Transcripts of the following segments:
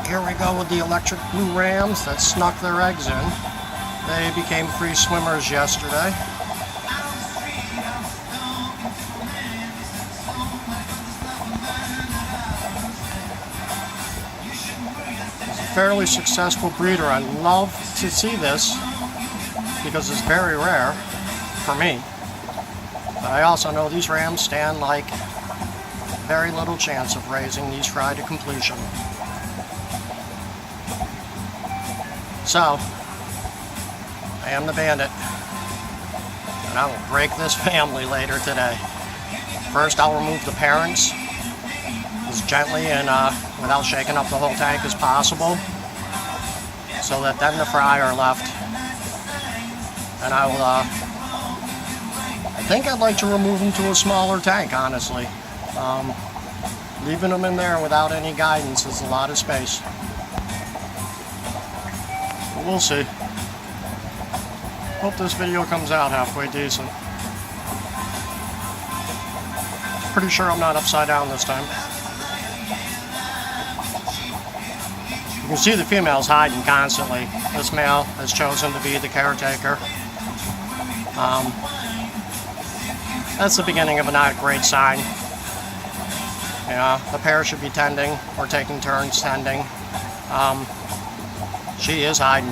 Here we go with the electric blue rams that snuck their eggs in. They became free swimmers yesterday. It's a fairly successful breeder. I love to see this because it's very rare for me. But I also know these rams stand like very little chance of raising these fry to completion. So, I am the bandit, and I will break this family later today. First, I'll remove the parents as gently and without shaking up the whole tank as possible, so that then the fry are left. And I will, I think I'd like to remove them to a smaller tank, honestly. Leaving them in there without any guidance is a lot of space. But we'll see. Hope this video comes out halfway decent. Pretty sure I'm not upside down this time. You can see the female's hiding constantly. This male has chosen to be the caretaker. That's the beginning of a not great sign. The pair should be tending or taking turns tending. She is hiding.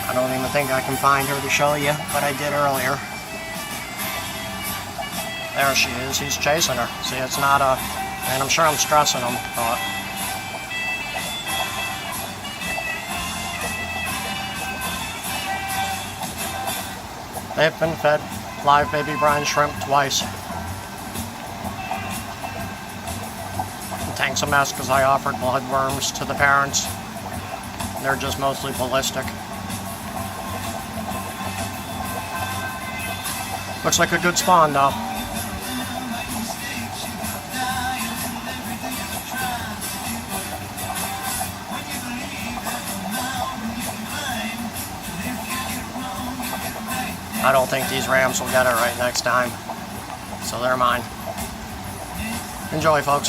I don't even think I can find her to show you, but I did earlier. There she is. He's chasing her. See, it's not a... And I'm sure I'm stressing him, but... They've been fed live baby brine shrimp twice. The tank's a mess because I offered bloodworms to the parents. They're just mostly ballistic. Looks like a good spawn though. I don't think these rams will get it right next time, so they're mine. Enjoy, folks.